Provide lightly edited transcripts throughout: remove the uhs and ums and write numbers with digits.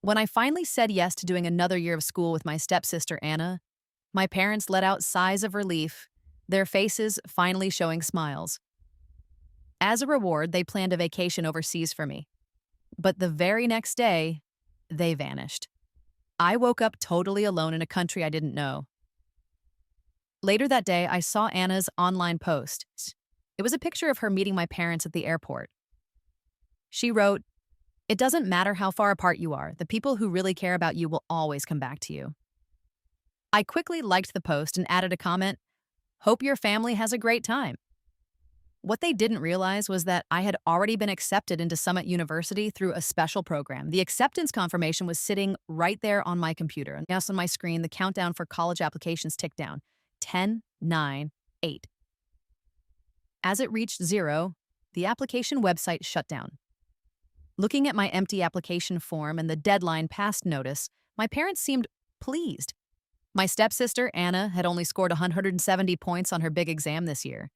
When I finally said yes to doing another year of school with my stepsister Anna, my parents let out sighs of relief, their faces finally showing smiles. As a reward, they planned a vacation overseas for me. But the very next day, they vanished. I woke up totally alone in a country I didn't know. Later that day, I saw Anna's online post. It was a picture of her meeting my parents at the airport. She wrote, "It doesn't matter how far apart you are, the people who really care about you will always come back to you." I quickly liked the post and added a comment, "Hope your family has a great time." What they didn't realize was that I had already been accepted into Summit University through a special program. The acceptance confirmation was sitting right there on my computer. And yes, on my screen, the countdown for college applications ticked down 10, 9, 8. As it reached 0, the application website shut down. Looking at my empty application form and the deadline passed notice, my parents seemed pleased. My stepsister, Anna, had only scored 170 points on her big exam this year.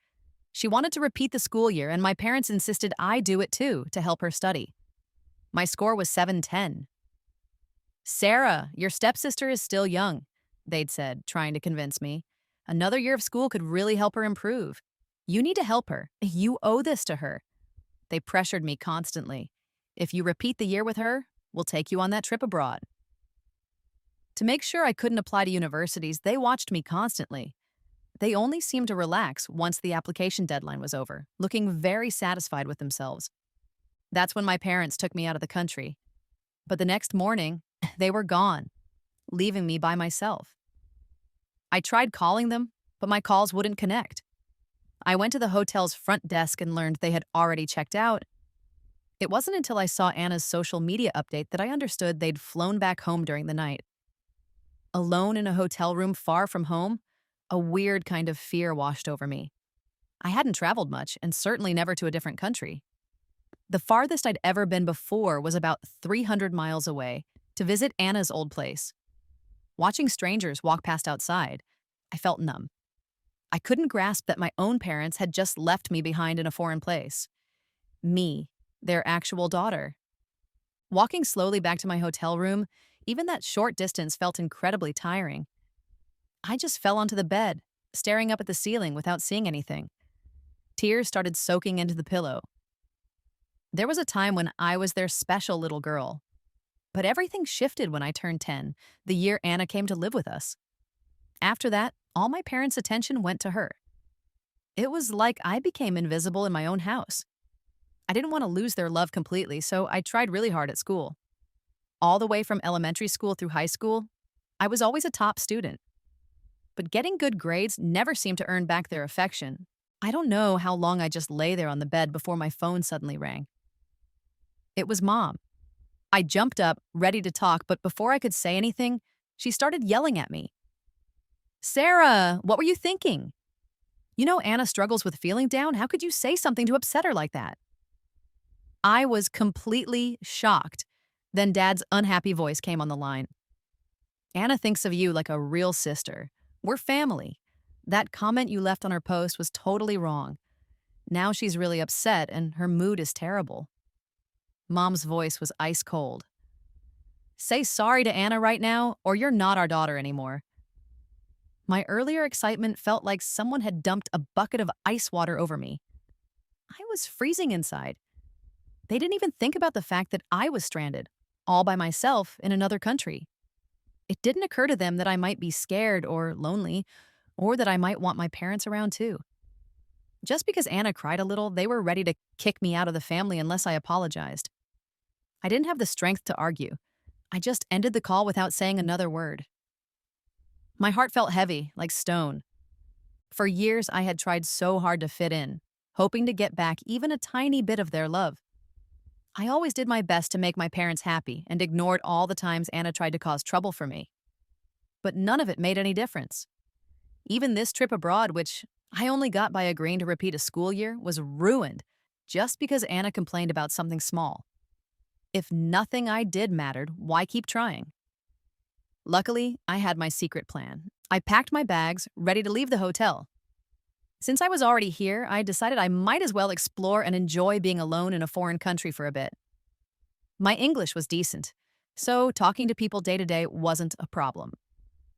She wanted to repeat the school year, and my parents insisted I do it too to help her study. My score was 710. "Sarah, your stepsister is still young," they'd said, trying to convince me. "Another year of school could really help her improve. You need to help her. You owe this to her." They pressured me constantly. "If you repeat the year with her, we'll take you on that trip abroad." To make sure I couldn't apply to universities, they watched me constantly. They only seemed to relax once the application deadline was over, looking very satisfied with themselves. That's when my parents took me out of the country. But the next morning, they were gone, leaving me by myself. I tried calling them, but my calls wouldn't connect. I went to the hotel's front desk and learned they had already checked out. It wasn't until I saw Anna's social media update that I understood they'd flown back home during the night. Alone in a hotel room far from home, a weird kind of fear washed over me. I hadn't traveled much, and certainly never to a different country. The farthest I'd ever been before was about 300 miles away, to visit Anna's old place. Watching strangers walk past outside, I felt numb. I couldn't grasp that my own parents had just left me behind in a foreign place. Me, their actual daughter. Walking slowly back to my hotel room, even that short distance felt incredibly tiring. I just fell onto the bed, staring up at the ceiling without seeing anything. Tears started soaking into the pillow. There was a time when I was their special little girl. But everything shifted when I turned 10, the year Anna came to live with us. After that, all my parents' attention went to her. It was like I became invisible in my own house. I didn't want to lose their love completely, so I tried really hard at school. All the way from elementary school through high school, I was always a top student. But getting good grades never seemed to earn back their affection. I don't know how long I just lay there on the bed before my phone suddenly rang. It was Mom. I jumped up, ready to talk, but before I could say anything, she started yelling at me. "Sarah, what were you thinking? You know Anna struggles with feeling down. How could you say something to upset her like that?" I was completely shocked. Then Dad's unhappy voice came on the line. "Anna thinks of you like a real sister. We're family. That comment you left on her post was totally wrong. Now she's really upset and her mood is terrible." Mom's voice was ice cold. "Say sorry to Anna right now, or you're not our daughter anymore." My earlier excitement felt like someone had dumped a bucket of ice water over me. I was freezing inside. They didn't even think about the fact that I was stranded, all by myself in another country. It didn't occur to them that I might be scared or lonely, or that I might want my parents around too. Just because Anna cried a little, they were ready to kick me out of the family unless I apologized. I didn't have the strength to argue. I just ended the call without saying another word. My heart felt heavy, like stone. For years, I had tried so hard to fit in, hoping to get back even a tiny bit of their love. I always did my best to make my parents happy and ignored all the times Anna tried to cause trouble for me. But none of it made any difference. Even this trip abroad, which I only got by agreeing to repeat a school year, was ruined just because Anna complained about something small. If nothing I did mattered, why keep trying? Luckily, I had my secret plan. I packed my bags, ready to leave the hotel. Since I was already here, I decided I might as well explore and enjoy being alone in a foreign country for a bit. My English was decent, So talking to people day to day wasn't a problem.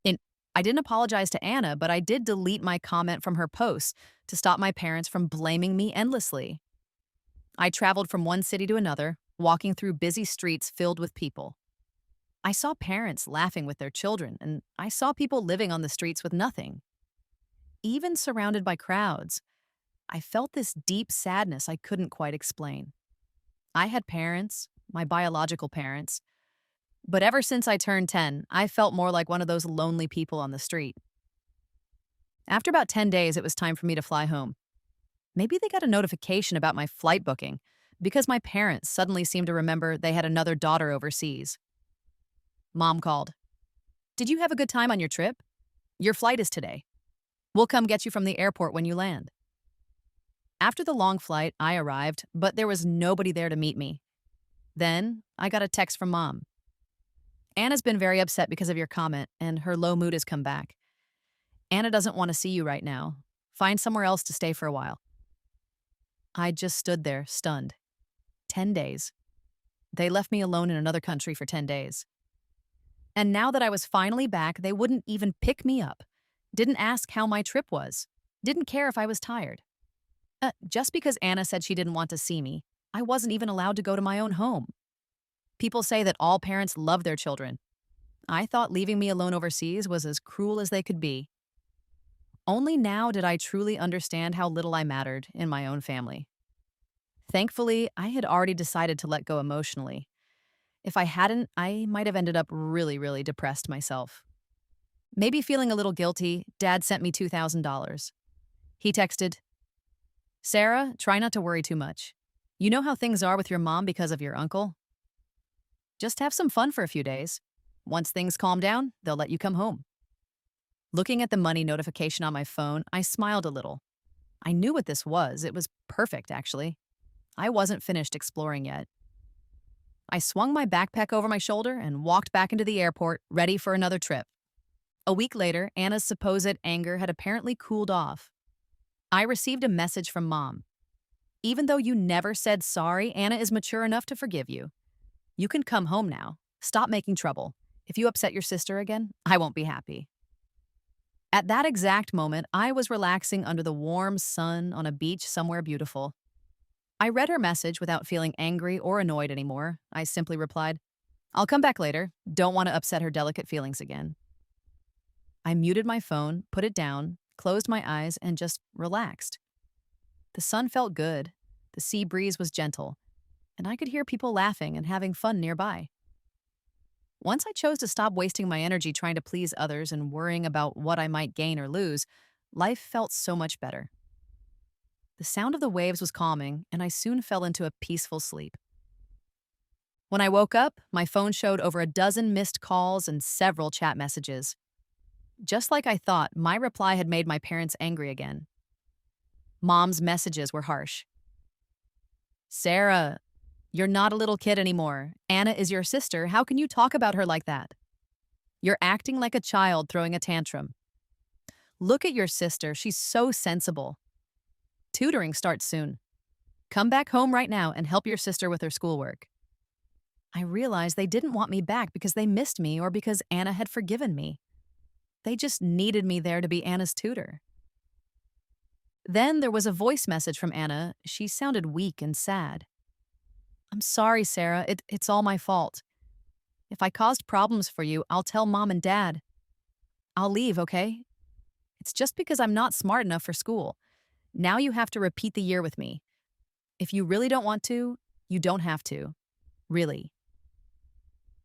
And I didn't apologize to Anna, but I did delete my comment from her post to stop my parents from blaming me endlessly. I traveled from one city to another, walking through busy streets filled with people. I saw parents laughing with their children, and I saw people living on the streets with nothing. Even surrounded by crowds, I felt this deep sadness I couldn't quite explain. I had parents, my biological parents, but ever since I turned 10, I felt more like one of those lonely people on the street. After about 10 days, it was time for me to fly home. Maybe they got a notification about my flight booking because my parents suddenly seemed to remember they had another daughter overseas. Mom called. Did you have a good time on your trip? Your flight is today. We'll come get you from the airport when you land. After the long flight, I arrived, but there was nobody there to meet me. Then I got a text from Mom. Anna's been very upset because of your comment, and her low mood has come back. Anna doesn't want to see you right now. Find somewhere else to stay for a while. I just stood there, stunned. 10 days. They left me alone in another country for 10 days. And now that I was finally back, they wouldn't even pick me up. Didn't ask how my trip was. Didn't care if I was tired. Just because Anna said she didn't want to see me, I wasn't even allowed to go to my own home. People say that all parents love their children. I thought leaving me alone overseas was as cruel as they could be. Only now did I truly understand how little I mattered in my own family. Thankfully, I had already decided to let go emotionally. If I hadn't, I might have ended up really, really depressed myself. Maybe feeling a little guilty, Dad sent me $2,000. He texted, Sarah, try not to worry too much. You know how things are with your mom because of your uncle? Just have some fun for a few days. Once things calm down, they'll let you come home. Looking at the money notification on my phone, I smiled a little. I knew what this was. It was perfect, actually. I wasn't finished exploring yet. I swung my backpack over my shoulder and walked back into the airport, ready for another trip. A week later, Anna's supposed anger had apparently cooled off. I received a message from Mom. Even though you never said sorry, Anna is mature enough to forgive you. You can come home now. Stop making trouble. If you upset your sister again, I won't be happy. At that exact moment, I was relaxing under the warm sun on a beach somewhere beautiful. I read her message without feeling angry or annoyed anymore. I simply replied, I'll come back later. Don't want to upset her delicate feelings again. I muted my phone, put it down, closed my eyes, and just relaxed. The sun felt good, the sea breeze was gentle, and I could hear people laughing and having fun nearby. Once I chose to stop wasting my energy trying to please others and worrying about what I might gain or lose, life felt so much better. The sound of the waves was calming, and I soon fell into a peaceful sleep. When I woke up, my phone showed over a dozen missed calls and several chat messages. Just like I thought, my reply had made my parents angry again. Mom's messages were harsh. Sarah, you're not a little kid anymore. Anna is your sister. How can you talk about her like that? You're acting like a child throwing a tantrum. Look at your sister. She's so sensible. Tutoring starts soon. Come back home right now and help your sister with her schoolwork. I realized they didn't want me back because they missed me or because Anna had forgiven me. They just needed me there to be Anna's tutor. Then there was a voice message from Anna. She sounded weak and sad. I'm sorry, Sarah. It's all my fault. If I caused problems for you, I'll tell Mom and Dad. I'll leave, okay? It's just because I'm not smart enough for school. Now you have to repeat the year with me. If you really don't want to, you don't have to. Really.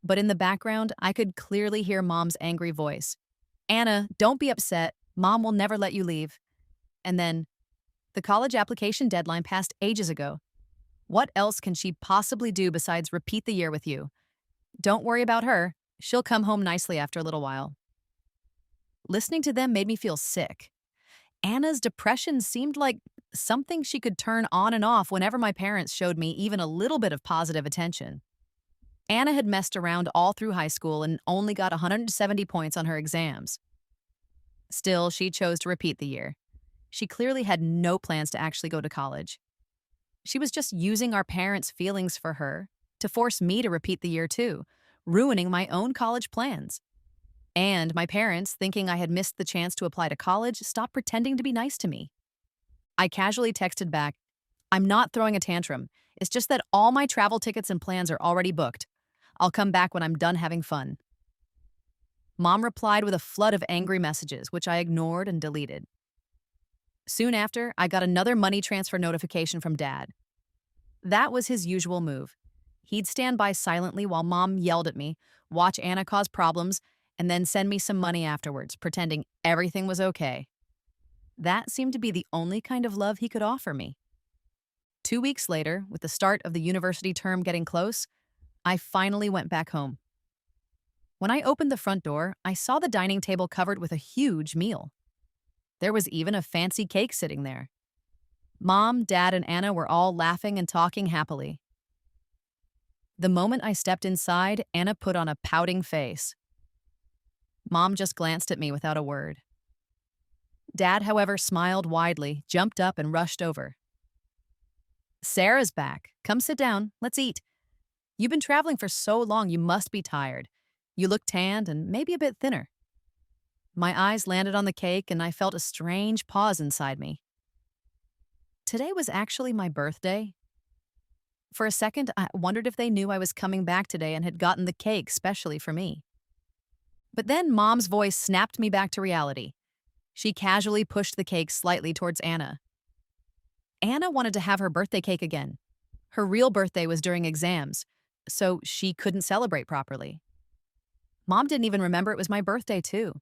But in the background, I could clearly hear Mom's angry voice. Anna, don't be upset. Mom will never let you leave. And then, the college application deadline passed ages ago. What else can she possibly do besides repeat the year with you? Don't worry about her. She'll come home nicely after a little while. Listening to them made me feel sick. Anna's depression seemed like something she could turn on and off whenever my parents showed me even a little bit of positive attention. Anna had messed around all through high school and only got 170 points on her exams. Still, she chose to repeat the year. She clearly had no plans to actually go to college. She was just using our parents' feelings for her to force me to repeat the year too, ruining my own college plans. And my parents, thinking I had missed the chance to apply to college, stopped pretending to be nice to me. I casually texted back, "I'm not throwing a tantrum. It's just that all my travel tickets and plans are already booked. I'll come back when I'm done having fun." Mom replied with a flood of angry messages, which I ignored and deleted. Soon after, I got another money transfer notification from Dad. That was his usual move. He'd stand by silently while Mom yelled at me, watch Anna cause problems, and then send me some money afterwards, pretending everything was okay. That seemed to be the only kind of love he could offer me. 2 weeks later, with the start of the university term getting close, I finally went back home. When I opened the front door, I saw the dining table covered with a huge meal. There was even a fancy cake sitting there. Mom, Dad, and Anna were all laughing and talking happily. The moment I stepped inside, Anna put on a pouting face. Mom just glanced at me without a word. Dad, however, smiled widely, jumped up, and rushed over. "Sarah's back. Come sit down. Let's eat. You've been traveling for so long, you must be tired. You look tanned and maybe a bit thinner." My eyes landed on the cake, and I felt a strange pause inside me. Today was actually my birthday. For a second, I wondered if they knew I was coming back today and had gotten the cake specially for me. But then Mom's voice snapped me back to reality. She casually pushed the cake slightly towards Anna. Anna wanted to have her birthday cake again. Her real birthday was during exams, so she couldn't celebrate properly. Mom didn't even remember it was my birthday, too.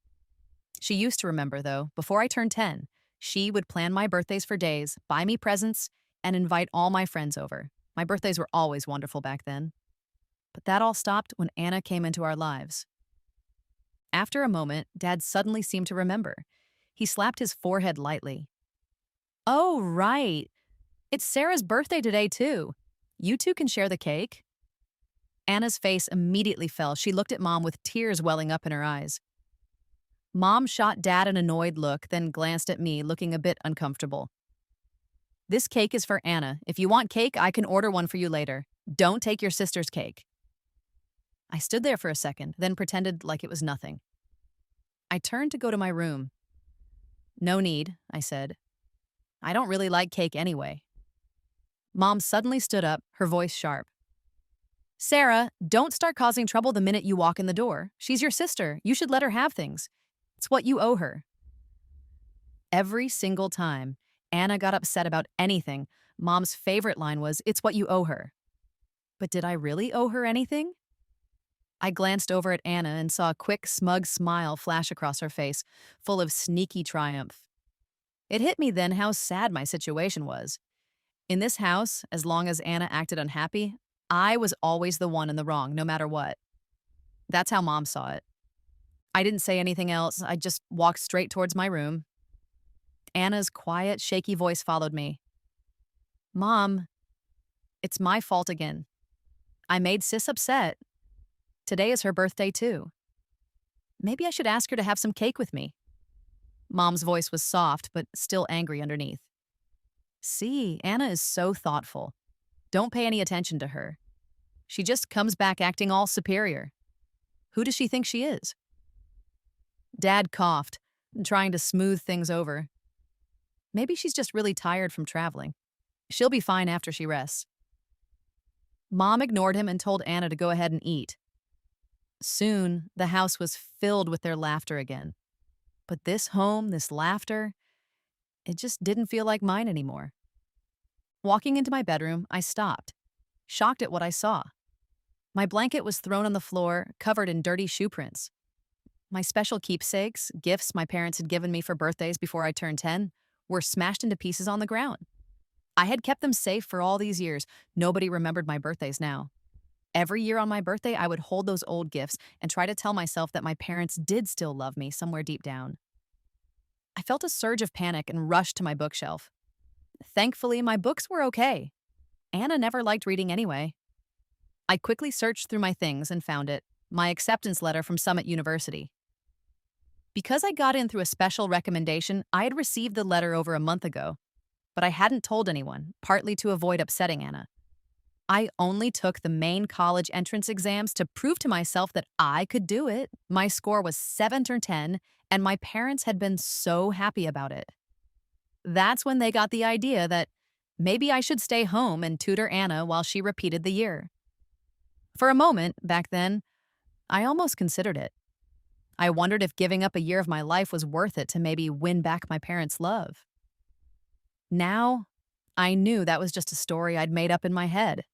She used to remember, though. Before I turned 10, she would plan my birthdays for days, buy me presents, and invite all my friends over. My birthdays were always wonderful back then. But that all stopped when Anna came into our lives. After a moment, Dad suddenly seemed to remember. He slapped his forehead lightly. "Oh, right. It's Sarah's birthday today, too. You two can share the cake." Anna's face immediately fell. She looked at Mom with tears welling up in her eyes. Mom shot Dad an annoyed look, then glanced at me, looking a bit uncomfortable. "This cake is for Anna. If you want cake, I can order one for you later. Don't take your sister's cake." I stood there for a second, then pretended like it was nothing. I turned to go to my room. "No need," I said. "I don't really like cake anyway." Mom suddenly stood up, her voice sharp. "Sarah, don't start causing trouble the minute you walk in the door. She's your sister. You should let her have things. It's what you owe her." Every single time Anna got upset about anything, Mom's favorite line was, "It's what you owe her." But did I really owe her anything? I glanced over at Anna and saw a quick, smug smile flash across her face, full of sneaky triumph. It hit me then how sad my situation was. In this house, as long as Anna acted unhappy, I was always the one in the wrong, no matter what. That's how Mom saw it. I didn't say anything else. I just walked straight towards my room. Anna's quiet, shaky voice followed me. "Mom, it's my fault again. I made Sis upset. Today is her birthday, too. Maybe I should ask her to have some cake with me." Mom's voice was soft, but still angry underneath. "See, Anna is so thoughtful. Don't pay any attention to her. She just comes back acting all superior. Who does she think she is?" Dad coughed, trying to smooth things over. "Maybe she's just really tired from traveling. She'll be fine after she rests." Mom ignored him and told Anna to go ahead and eat. Soon, the house was filled with their laughter again. But this home, this laughter, it just didn't feel like mine anymore. Walking into my bedroom, I stopped, shocked at what I saw. My blanket was thrown on the floor, covered in dirty shoe prints. My special keepsakes, gifts my parents had given me for birthdays before I turned 10, were smashed into pieces on the ground. I had kept them safe for all these years. Nobody remembered my birthdays now. Every year on my birthday, I would hold those old gifts and try to tell myself that my parents did still love me somewhere deep down. I felt a surge of panic and rushed to my bookshelf. Thankfully, my books were okay. Anna never liked reading anyway. I quickly searched through my things and found it, my acceptance letter from Summit University. Because I got in through a special recommendation, I had received the letter over a month ago, but I hadn't told anyone, partly to avoid upsetting Anna. I only took the main college entrance exams to prove to myself that I could do it. My score was 7 or 10, and my parents had been so happy about it. That's when they got the idea that maybe I should stay home and tutor Anna while she repeated the year. For a moment, back then, I almost considered it. I wondered if giving up a year of my life was worth it to maybe win back my parents' love. Now, I knew that was just a story I'd made up in my head.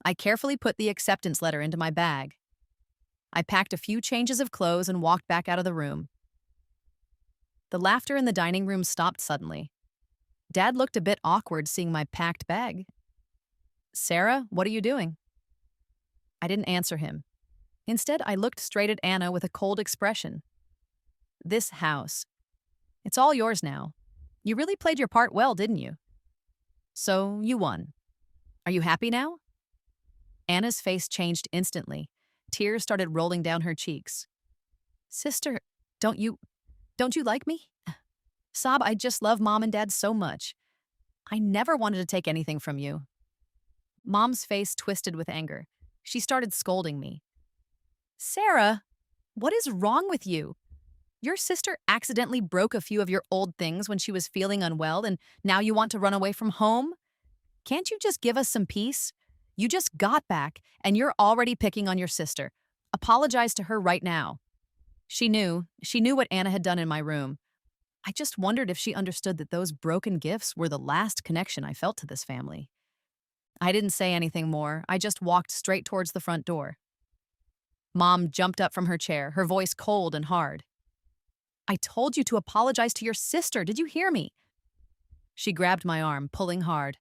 I carefully put the acceptance letter into my bag. I packed a few changes of clothes and walked back out of the room. The laughter in the dining room stopped suddenly. Dad looked a bit awkward seeing my packed bag. "Sarah, what are you doing?" I didn't answer him. Instead, I looked straight at Anna with a cold expression. "This house. It's all yours now. You really played your part well, didn't you? So, you won. Are you happy now?" Anna's face changed instantly. Tears started rolling down her cheeks. "Sister, don't you don't you like me?" "Sob, I just love Mom and Dad so much. I never wanted to take anything from you." Mom's face twisted with anger. She started scolding me. "Sarah, what is wrong with you? Your sister accidentally broke a few of your old things when she was feeling unwell, and now you want to run away from home? Can't you just give us some peace? You just got back, and you're already picking on your sister. Apologize to her right now." She knew what Anna had done in my room. I just wondered if she understood that those broken gifts were the last connection I felt to this family. I didn't say anything more. I just walked straight towards the front door. Mom jumped up from her chair, her voice cold and hard. "I told you to apologize to your sister. Did you hear me?" She grabbed my arm, pulling hard.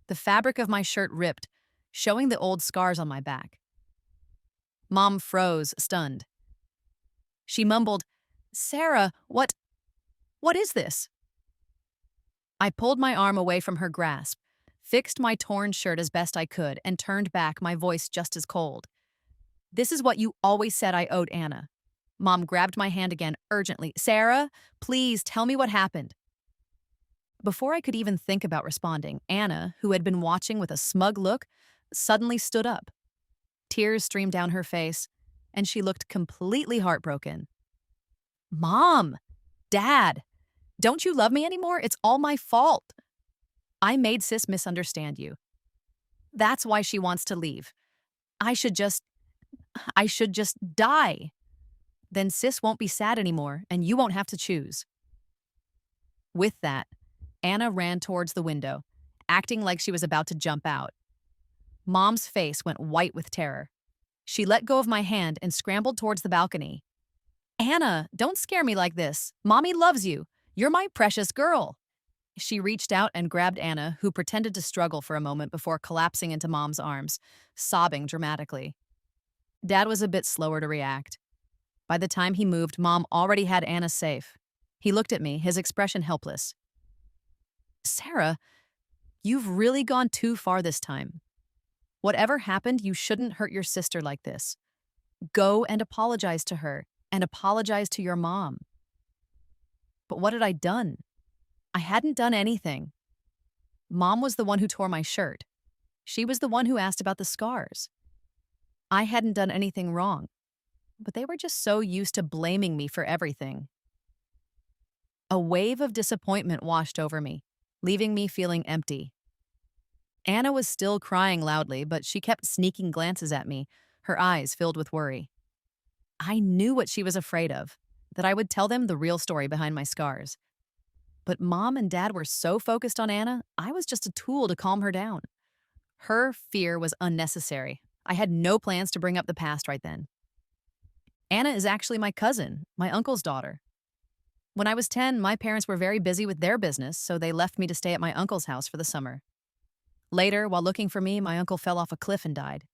The fabric of my shirt ripped, showing the old scars on my back. Mom froze, stunned. She mumbled, "Sarah, what is this?" I pulled my arm away from her grasp, fixed my torn shirt as best I could, and turned back, my voice just as cold. "This is what you always said I owed Anna." Mom grabbed my hand again urgently. "Sarah, please tell me what happened." Before I could even think about responding, Anna, who had been watching with a smug look, suddenly stood up. Tears streamed down her face, and she looked completely heartbroken. "Mom! Dad! Don't you love me anymore? It's all my fault. I made Sis misunderstand you. That's why she wants to leave. I should just I should just die. Then Sis won't be sad anymore, and you won't have to choose." With that, Anna ran towards the window, acting like she was about to jump out. Mom's face went white with terror. She let go of my hand and scrambled towards the balcony. "Anna, don't scare me like this. Mommy loves you. You're my precious girl." She reached out and grabbed Anna, who pretended to struggle for a moment before collapsing into Mom's arms, sobbing dramatically. Dad was a bit slower to react. By the time he moved, Mom already had Anna safe. He looked at me, his expression helpless. "Sarah, you've really gone too far this time. Whatever happened, you shouldn't hurt your sister like this. Go and apologize to her, and apologize to your mom." But what had I done? I hadn't done anything. Mom was the one who tore my shirt. She was the one who asked about the scars. I hadn't done anything wrong, but they were just so used to blaming me for everything. A wave of disappointment washed over me, leaving me feeling empty. Anna was still crying loudly, but she kept sneaking glances at me, her eyes filled with worry. I knew what she was afraid of, that I would tell them the real story behind my scars. But Mom and Dad were so focused on Anna, I was just a tool to calm her down. Her fear was unnecessary. I had no plans to bring up the past right then. Anna is actually my cousin, my uncle's daughter. When I was 10, my parents were very busy with their business, so they left me to stay at my uncle's house for the summer. Later, while looking for me, my uncle fell off a cliff and died.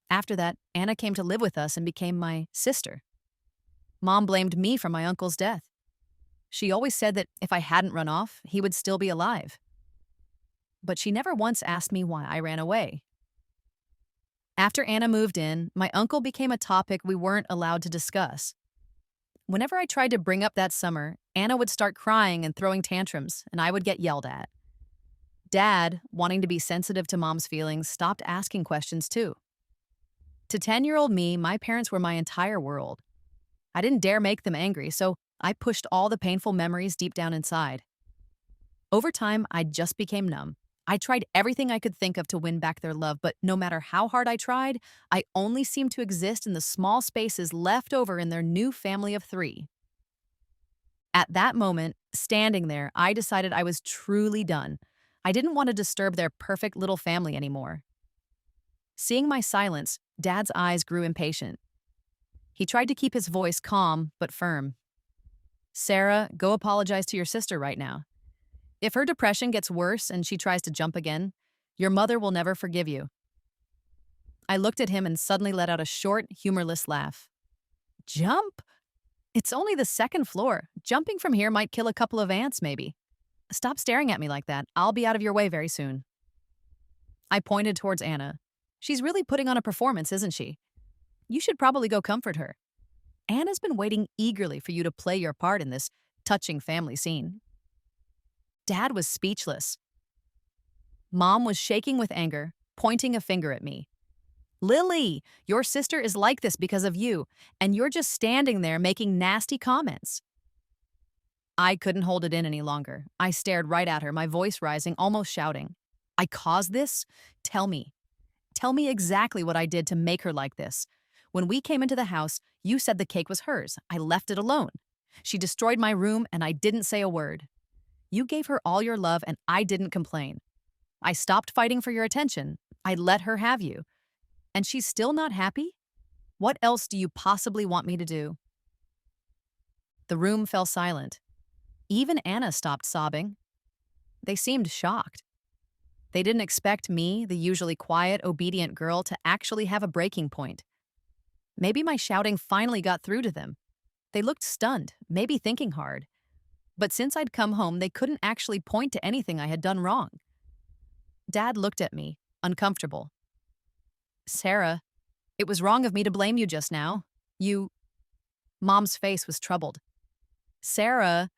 After that, Anna came to live with us and became my sister. Mom blamed me for my uncle's death. She always said that if I hadn't run off, he would still be alive. But she never once asked me why I ran away. After Anna moved in, my uncle became a topic we weren't allowed to discuss. Whenever I tried to bring up that summer, Anna would start crying and throwing tantrums, and I would get yelled at. Dad, wanting to be sensitive to mom's feelings, stopped asking questions too. To 10-year-old me, my parents were my entire world. I didn't dare make them angry, so I pushed all the painful memories deep down inside. Over time, I just became numb. I tried everything I could think of to win back their love, but no matter how hard I tried, I only seemed to exist in the small spaces left over in their new family of three. At that moment, standing there, I decided I was truly done. I didn't want to disturb their perfect little family anymore. Seeing my silence, Dad's eyes grew impatient. He tried to keep his voice calm but firm. Sarah, go apologize to your sister right now. If her depression gets worse and she tries to jump again, your mother will never forgive you. I looked at him and suddenly let out a short, humorless laugh. Jump? It's only the second floor. Jumping from here might kill a couple of ants, maybe. Stop staring at me like that. I'll be out of your way very soon. I pointed towards Anna. She's really putting on a performance, isn't she? You should probably go comfort her. Anna's been waiting eagerly for you to play your part in this touching family scene. Dad was speechless. Mom was shaking with anger, pointing a finger at me. Lily, your sister is like this because of you, and you're just standing there making nasty comments. I couldn't hold it in any longer. I stared right at her, my voice rising, almost shouting. I caused this? Tell me. Tell me exactly what I did to make her like this. When we came into the house, you said the cake was hers. I left it alone. She destroyed my room, and I didn't say a word. You gave her all your love, and I didn't complain. I stopped fighting for your attention. I let her have you. And she's still not happy? What else do you possibly want me to do? The room fell silent. Even Anna stopped sobbing. They seemed shocked. They didn't expect me, the usually quiet, obedient girl, to actually have a breaking point. Maybe my shouting finally got through to them. They looked stunned, maybe thinking hard. But since I'd come home, they couldn't actually point to anything I had done wrong. Dad looked at me, uncomfortable. Sarah, it was wrong of me to blame you just now. Mom's face was troubled. Sarah,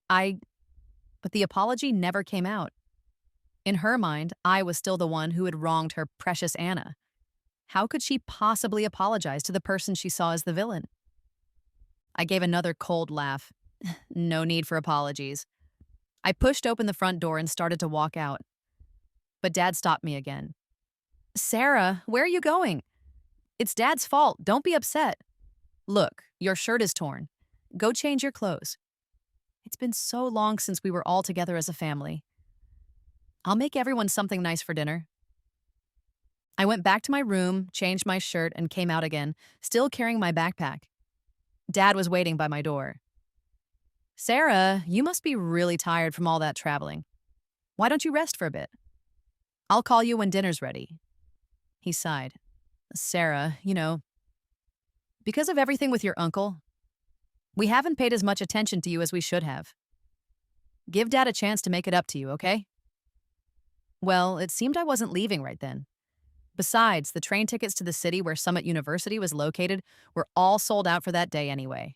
But the apology never came out. In her mind, I was still the one who had wronged her precious Anna. How could she possibly apologize to the person she saw as the villain? I gave another cold laugh. No need for apologies. I pushed open the front door and started to walk out. But Dad stopped me again. Sarah, where are you going? It's Dad's fault. Don't be upset. Look, your shirt is torn. Go change your clothes. It's been so long since we were all together as a family. I'll make everyone something nice for dinner. I went back to my room, changed my shirt, and came out again, still carrying my backpack. Dad was waiting by my door. Sarah, you must be really tired from all that traveling. Why don't you rest for a bit? I'll call you when dinner's ready. He sighed. Sarah, because of everything with your uncle, we haven't paid as much attention to you as we should have. Give Dad a chance to make it up to you, okay? Well, it seemed I wasn't leaving right then. Besides, the train tickets to the city where Summit University was located were all sold out for that day anyway.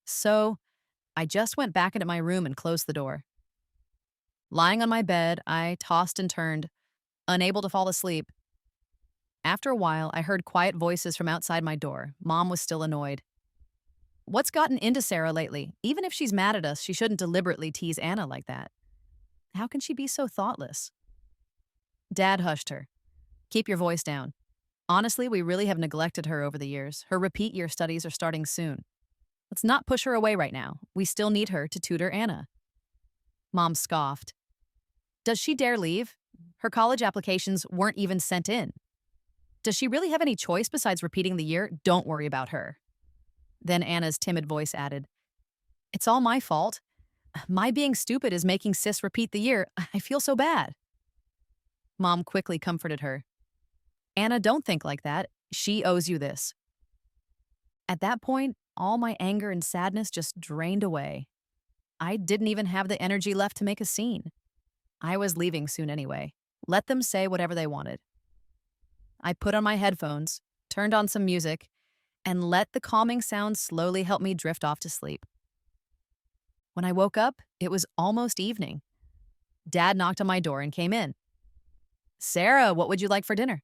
So, I just went back into my room and closed the door. Lying on my bed, I tossed and turned, unable to fall asleep. After a while, I heard quiet voices from outside my door. Mom was still annoyed. What's gotten into Sarah lately? Even if she's mad at us, she shouldn't deliberately tease Anna like that. How can she be so thoughtless? Dad hushed her. Keep your voice down. Honestly, we really have neglected her over the years. Her repeat year studies are starting soon. Let's not push her away right now. We still need her to tutor Anna. Mom scoffed. Does she dare leave? Her college applications weren't even sent in. Does she really have any choice besides repeating the year? Don't worry about her. Then Anna's timid voice added, It's all my fault. My being stupid is making Sis repeat the year. I feel so bad. Mom quickly comforted her. Anna, don't think like that. She owes you this. At that point, all my anger and sadness just drained away. I didn't even have the energy left to make a scene. I was leaving soon anyway. Let them say whatever they wanted. I put on my headphones, turned on some music, and let the calming sounds slowly help me drift off to sleep. When I woke up, it was almost evening. Dad knocked on my door and came in. Sarah, what would you like for dinner?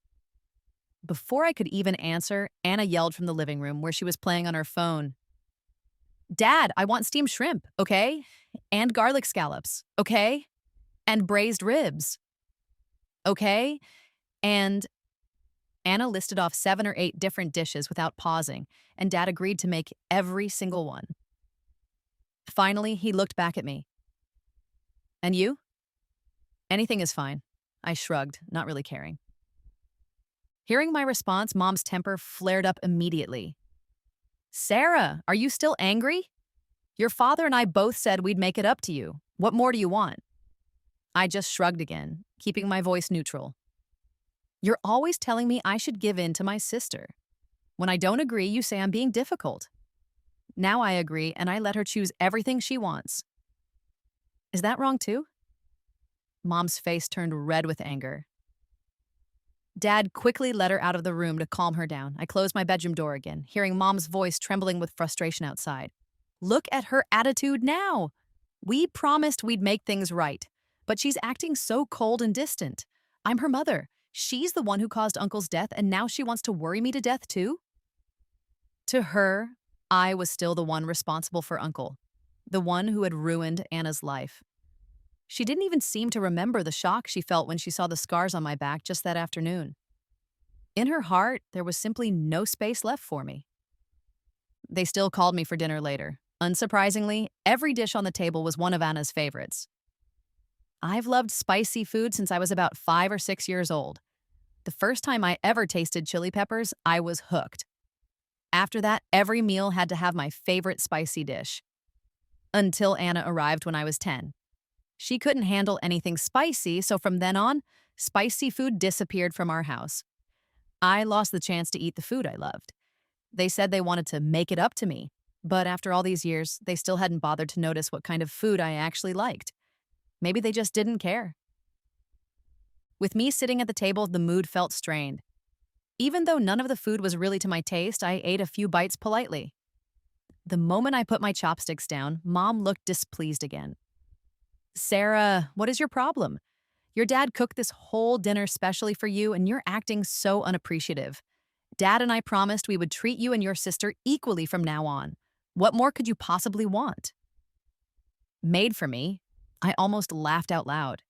Before I could even answer, Anna yelled from the living room where she was playing on her phone. Dad, I want steamed shrimp, okay? And garlic scallops, okay? And braised ribs, okay? And Anna listed off 7 or 8 different dishes without pausing, and Dad agreed to make every single one. Finally, he looked back at me. And you? Anything is fine. I shrugged, not really caring. Hearing my response, Mom's temper flared up immediately. Sarah, are you still angry? Your father and I both said we'd make it up to you. What more do you want? I just shrugged again, keeping my voice neutral. You're always telling me I should give in to my sister. When I don't agree, you say I'm being difficult. Now I agree, and I let her choose everything she wants. Is that wrong too? Mom's face turned red with anger. Dad quickly led her out of the room to calm her down. I closed my bedroom door again, hearing Mom's voice trembling with frustration outside. Look at her attitude now. We promised we'd make things right, but she's acting so cold and distant. I'm her mother. She's the one who caused Uncle's death, and now she wants to worry me to death too? To her, I was still the one responsible for Uncle, the one who had ruined Anna's life. She didn't even seem to remember the shock she felt when she saw the scars on my back just that afternoon. In her heart, there was simply no space left for me. They still called me for dinner later. Unsurprisingly, every dish on the table was one of Anna's favorites. I've loved spicy food since I was about 5 or 6 years old. The first time I ever tasted chili peppers, I was hooked. After that, every meal had to have my favorite spicy dish. Until Anna arrived when I was 10. She couldn't handle anything spicy, so from then on, spicy food disappeared from our house. I lost the chance to eat the food I loved. They said they wanted to make it up to me, but after all these years, they still hadn't bothered to notice what kind of food I actually liked. Maybe they just didn't care. With me sitting at the table, the mood felt strained. Even though none of the food was really to my taste, I ate a few bites politely. The moment I put my chopsticks down, Mom looked displeased again. Sarah, what is your problem? Your dad cooked this whole dinner specially for you, and you're acting so unappreciative. Dad and I promised we would treat you and your sister equally from now on. What more could you possibly want? Made for me, I almost laughed out loud.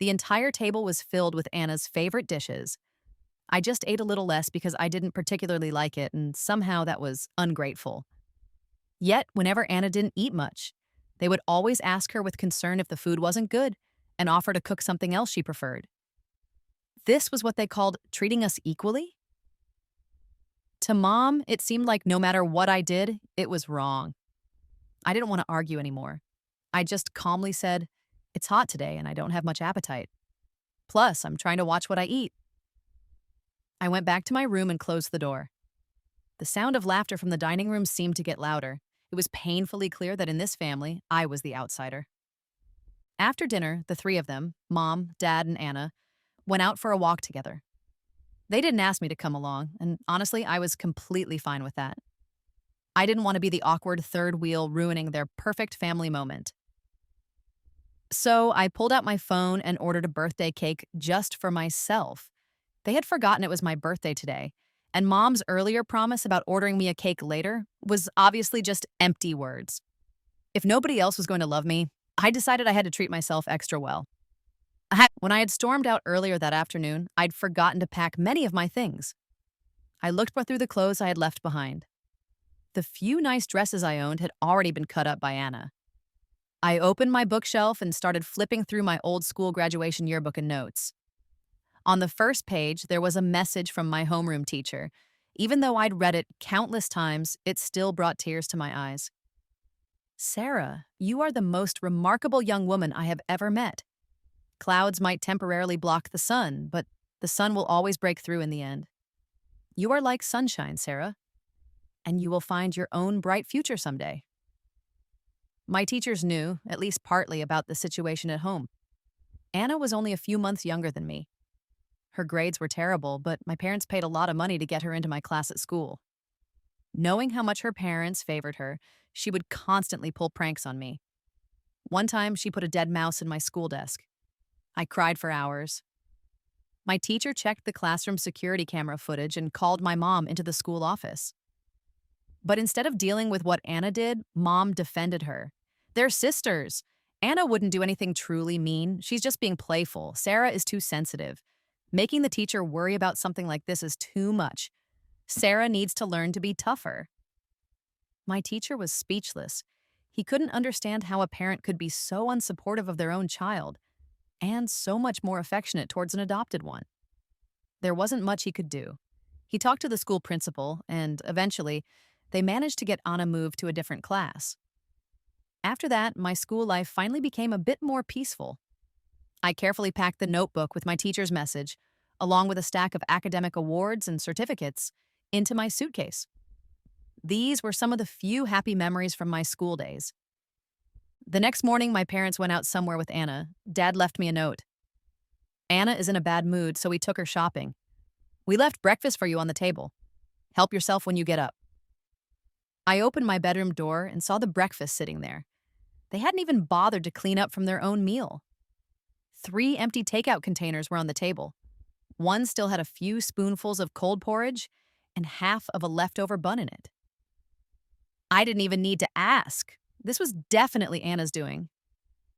The entire table was filled with Anna's favorite dishes. I just ate a little less because I didn't particularly like it, and somehow that was ungrateful. Yet, whenever Anna didn't eat much, they would always ask her with concern if the food wasn't good and offer to cook something else she preferred. This was what they called treating us equally? To Mom, it seemed like no matter what I did, it was wrong. I didn't want to argue anymore. I just calmly said, "It's hot today and I don't have much appetite. Plus, I'm trying to watch what I eat." I went back to my room and closed the door. The sound of laughter from the dining room seemed to get louder. It was painfully clear that in this family, I was the outsider. After dinner, the three of them, Mom, Dad, and Anna, went out for a walk together. They didn't ask me to come along, and honestly, I was completely fine with that. I didn't want to be the awkward third wheel ruining their perfect family moment. So I pulled out my phone and ordered a birthday cake just for myself. They had forgotten it was my birthday today, and Mom's earlier promise about ordering me a cake later was obviously just empty words. If nobody else was going to love me, I decided I had to treat myself extra well. When I had stormed out earlier that afternoon, I'd forgotten to pack many of my things. I looked through the clothes I had left behind. The few nice dresses I owned had already been cut up by Anna. I opened my bookshelf and started flipping through my old school graduation yearbook and notes. On the first page, there was a message from my homeroom teacher. Even though I'd read it countless times, it still brought tears to my eyes. Sarah, you are the most remarkable young woman I have ever met. Clouds might temporarily block the sun, but the sun will always break through in the end. You are like sunshine, Sarah, and you will find your own bright future someday. My teachers knew, at least partly, about the situation at home. Anna was only a few months younger than me. Her grades were terrible, but my parents paid a lot of money to get her into my class at school. Knowing how much her parents favored her, she would constantly pull pranks on me. One time, she put a dead mouse in my school desk, I cried for hours. My teacher checked the classroom security camera footage and called my mom into the school office. But instead of dealing with what Anna did, Mom defended her. They're sisters. Anna wouldn't do anything truly mean. She's just being playful. Sarah is too sensitive. Making the teacher worry about something like this is too much. Sarah needs to learn to be tougher. My teacher was speechless. He couldn't understand how a parent could be so unsupportive of their own child and so much more affectionate towards an adopted one. There wasn't much he could do. He talked to the school principal, and eventually, they managed to get Anna moved to a different class. After that, my school life finally became a bit more peaceful. I carefully packed the notebook with my teacher's message, along with a stack of academic awards and certificates, into my suitcase. These were some of the few happy memories from my school days. The next morning, my parents went out somewhere with Anna. Dad left me a note. Anna is in a bad mood, so we took her shopping. We left breakfast for you on the table. Help yourself when you get up. I opened my bedroom door and saw the breakfast sitting there. They hadn't even bothered to clean up from their own meal. 3 empty takeout containers were on the table. One still had a few spoonfuls of cold porridge and half of a leftover bun in it. I didn't even need to ask. This was definitely Anna's doing.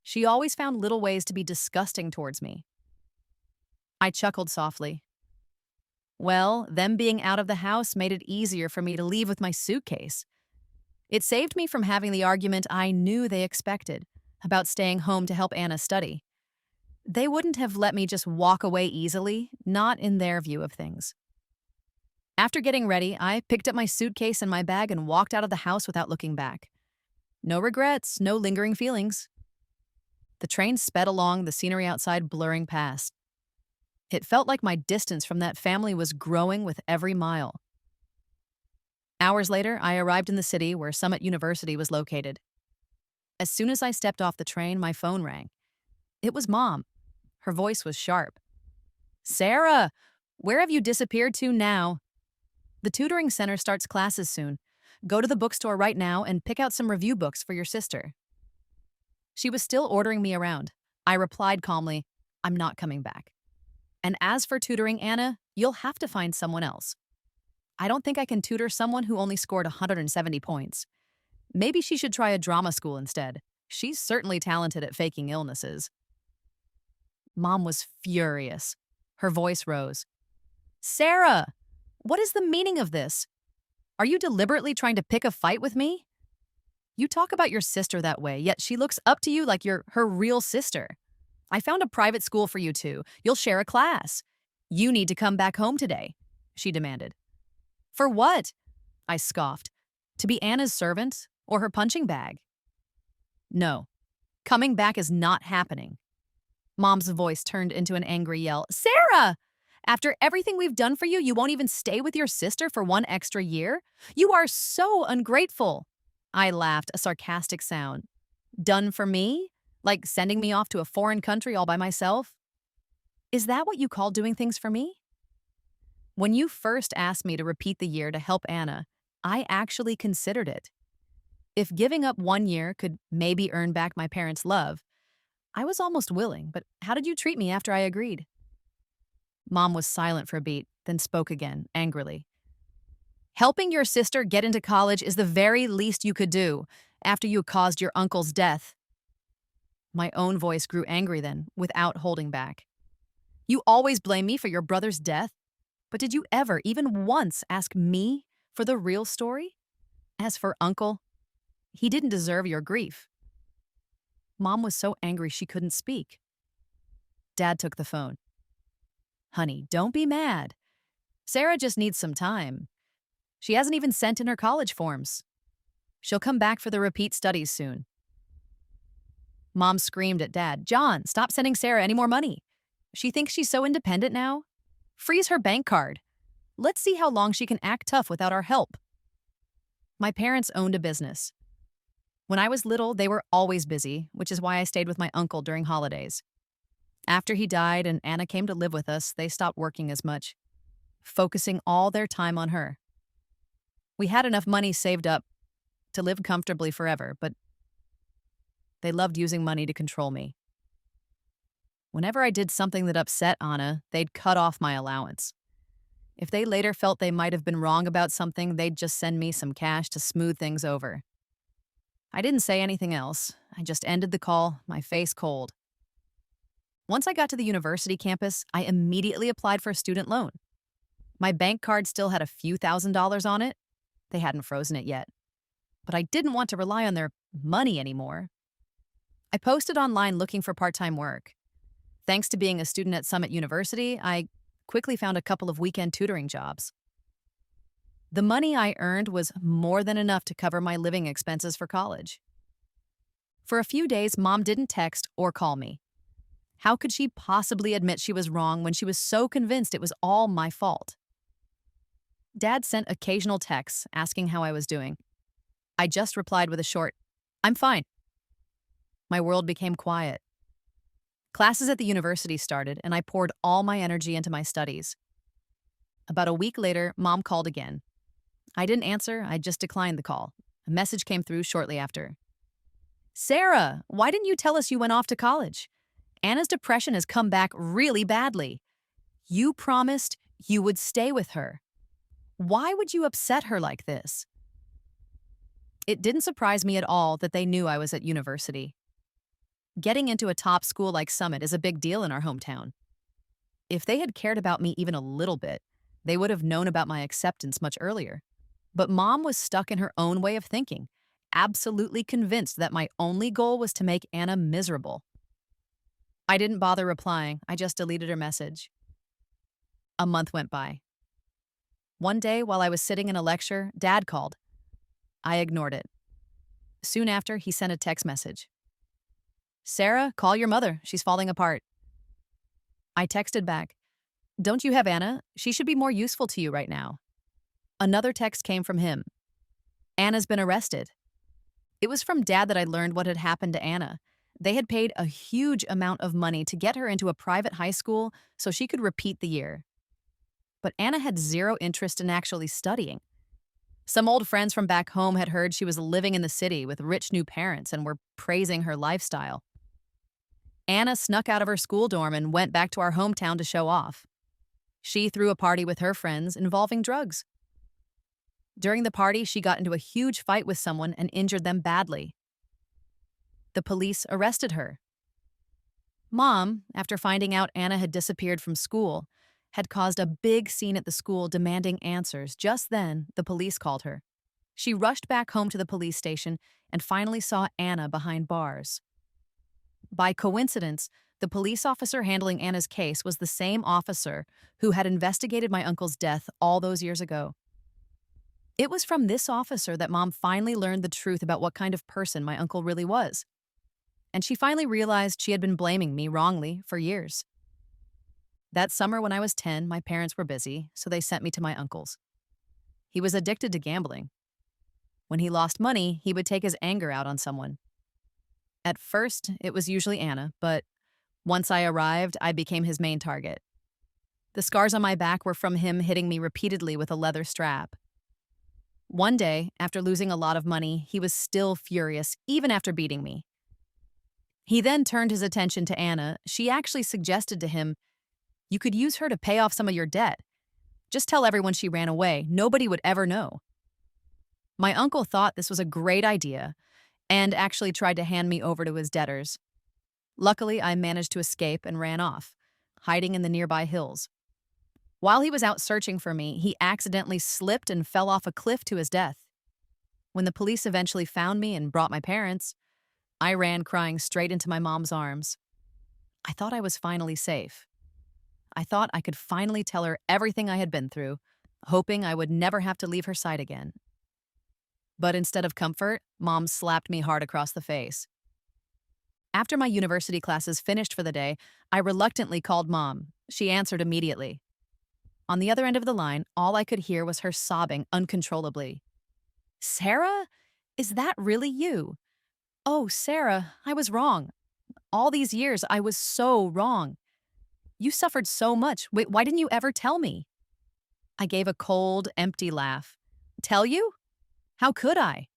She always found little ways to be disgusting towards me. I chuckled softly. Well, them being out of the house made it easier for me to leave with my suitcase. It saved me from having the argument I knew they expected about staying home to help Anna study. They wouldn't have let me just walk away easily, not in their view of things. After getting ready, I picked up my suitcase and my bag and walked out of the house without looking back. No regrets, no lingering feelings. The train sped along, the scenery outside blurring past. It felt like my distance from that family was growing with every mile. Hours later, I arrived in the city where Summit University was located. As soon as I stepped off the train, my phone rang. It was Mom. Her voice was sharp. "Sarah, where have you disappeared to now? The tutoring center starts classes soon. Go to the bookstore right now and pick out some review books for your sister." She was still ordering me around. I replied calmly, "I'm not coming back. And as for tutoring Anna, you'll have to find someone else. I don't think I can tutor someone who only scored 170 points. Maybe she should try a drama school instead. She's certainly talented at faking illnesses." Mom was furious. Her voice rose. "Sarah, what is the meaning of this? Are you deliberately trying to pick a fight with me? You talk about your sister that way, yet she looks up to you like you're her real sister. I found a private school for you two. You'll share a class. You need to come back home today," she demanded. "For what?" I scoffed. "To be Anna's servant or her punching bag?" "No, coming back is not happening." Mom's voice turned into an angry yell. "Sarah! After everything we've done for you, you won't even stay with your sister for 1 extra year? You are so ungrateful." I laughed, a sarcastic sound. "Done for me? Like sending me off to a foreign country all by myself? Is that what you call doing things for me? When you first asked me to repeat the year to help Anna, I actually considered it. If giving up 1 year could maybe earn back my parents' love, I was almost willing, but how did you treat me after I agreed?" Mom was silent for a beat, then spoke again, angrily. "Helping your sister get into college is the very least you could do after you caused your uncle's death." My own voice grew angry then, without holding back. "You always blame me for your brother's death, but did you ever, even once, ask me for the real story? As for Uncle, he didn't deserve your grief." Mom was so angry she couldn't speak. Dad took the phone. "Honey, don't be mad. Sarah just needs some time. She hasn't even sent in her college forms. She'll come back for the repeat studies soon." Mom screamed at Dad, "John, stop sending Sarah any more money. She thinks she's so independent now. Freeze her bank card. Let's see how long she can act tough without our help." My parents owned a business. When I was little, they were always busy, which is why I stayed with my uncle during holidays. After he died and Anna came to live with us, they stopped working as much, focusing all their time on her. We had enough money saved up to live comfortably forever, but they loved using money to control me. Whenever I did something that upset Anna, they'd cut off my allowance. If they later felt they might have been wrong about something, they'd just send me some cash to smooth things over. I didn't say anything else. I just ended the call, my face cold. Once I got to the university campus, I immediately applied for a student loan. My bank card still had a few $1,000s on it. They hadn't frozen it yet. But I didn't want to rely on their money anymore. I posted online looking for part-time work. Thanks to being a student at Summit University, I quickly found a couple of weekend tutoring jobs. The money I earned was more than enough to cover my living expenses for college. For a few days, Mom didn't text or call me. How could she possibly admit she was wrong when she was so convinced it was all my fault? Dad sent occasional texts asking how I was doing. I just replied with a short, "I'm fine." My world became quiet. Classes at the university started, and I poured all my energy into my studies. About a week later, Mom called again. I didn't answer, I just declined the call. A message came through shortly after. "Sarah, why didn't you tell us you went off to college? Anna's depression has come back really badly. You promised you would stay with her. Why would you upset her like this?" It didn't surprise me at all that they knew I was at university. Getting into a top school like Summit is a big deal in our hometown. If they had cared about me even a little bit, they would have known about my acceptance much earlier. But Mom was stuck in her own way of thinking, absolutely convinced that my only goal was to make Anna miserable. I didn't bother replying, I just deleted her message. A month went by. One day, while I was sitting in a lecture, Dad called. I ignored it. Soon after, he sent a text message. "Sarah, call your mother. She's falling apart." I texted back, "Don't you have Anna? She should be more useful to you right now." Another text came from him. "Anna's been arrested." It was from Dad that I learned what had happened to Anna. They had paid a huge amount of money to get her into a private high school so she could repeat the year. But Anna had zero interest in actually studying. Some old friends from back home had heard she was living in the city with rich new parents and were praising her lifestyle. Anna snuck out of her school dorm and went back to our hometown to show off. She threw a party with her friends involving drugs. During the party, she got into a huge fight with someone and injured them badly. The police arrested her. Mom, after finding out Anna had disappeared from school, had caused a big scene at the school demanding answers. Just then, the police called her. She rushed back home to the police station and finally saw Anna behind bars. By coincidence, the police officer handling Anna's case was the same officer who had investigated my uncle's death all those years ago. It was from this officer that Mom finally learned the truth about what kind of person my uncle really was. And she finally realized she had been blaming me wrongly for years. That summer when I was 10, my parents were busy, so they sent me to my uncle's. He was addicted to gambling. When he lost money, he would take his anger out on someone. At first, it was usually Anna, but once I arrived, I became his main target. The scars on my back were from him hitting me repeatedly with a leather strap. One day, after losing a lot of money, he was still furious, even after beating me. He then turned his attention to Anna. She actually suggested to him, "You could use her to pay off some of your debt. Just tell everyone she ran away. Nobody would ever know." My uncle thought this was a great idea and actually tried to hand me over to his debtors. Luckily, I managed to escape and ran off, hiding in the nearby hills. While he was out searching for me, he accidentally slipped and fell off a cliff to his death. When the police eventually found me and brought my parents, I ran crying straight into my mom's arms. I thought I was finally safe. I thought I could finally tell her everything I had been through, hoping I would never have to leave her side again. But instead of comfort, Mom slapped me hard across the face. After my university classes finished for the day, I reluctantly called Mom. She answered immediately. On the other end of the line, all I could hear was her sobbing uncontrollably. "Sarah? Is that really you? Oh, Sarah, I was wrong. All these years, I was so wrong. You suffered so much. Why didn't you ever tell me?" I gave a cold, empty laugh. "Tell you? How could I?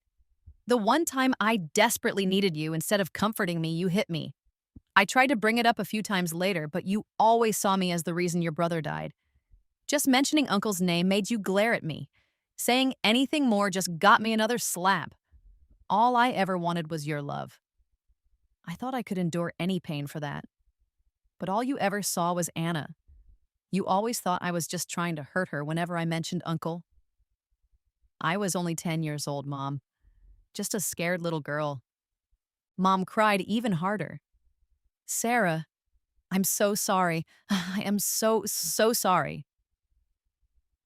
The one time I desperately needed you, instead of comforting me, you hit me. I tried to bring it up a few times later, but you always saw me as the reason your brother died. Just mentioning Uncle's name made you glare at me. Saying anything more just got me another slap. All I ever wanted was your love. I thought I could endure any pain for that. But all you ever saw was Anna. You always thought I was just trying to hurt her whenever I mentioned Uncle. I was only 10 years old, Mom. Just a scared little girl. Mom cried even harder. Sarah, I'm so sorry. I am so sorry.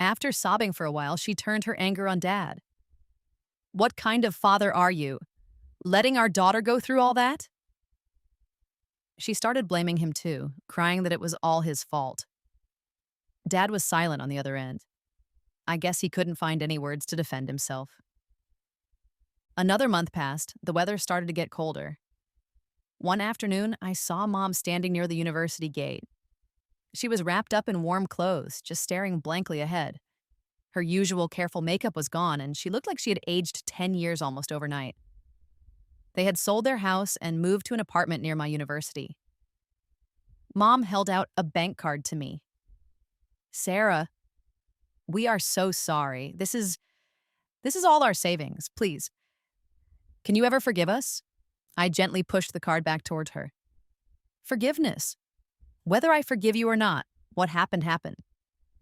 After sobbing for a while, she turned her anger on Dad. What kind of father are you? Letting our daughter go through all that? She started blaming him too, crying that it was all his fault. Dad was silent on the other end. I guess he couldn't find any words to defend himself. Another month passed. The weather started to get colder. One afternoon, I saw Mom standing near the university gate. She was wrapped up in warm clothes, just staring blankly ahead. Her usual careful makeup was gone, and she looked like she had aged 10 years almost overnight. They had sold their house and moved to an apartment near my university. Mom held out a bank card to me. Sarah, we are so sorry. This is all our savings, please. Can you ever forgive us? I gently pushed the card back toward her. Forgiveness. Whether I forgive you or not, what happened happened.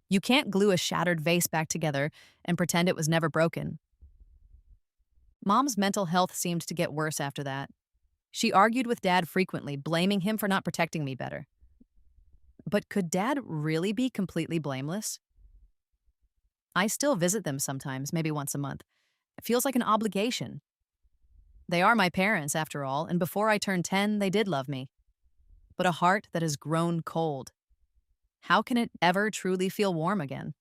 You can't glue a shattered vase back together and pretend it was never broken. Mom's mental health seemed to get worse after that. She argued with Dad frequently, blaming him for not protecting me better. But could Dad really be completely blameless? I still visit them sometimes, maybe once a month. It feels like an obligation. They are my parents, after all, and before I turned 10, they did love me. But a heart that has grown cold, how can it ever truly feel warm again?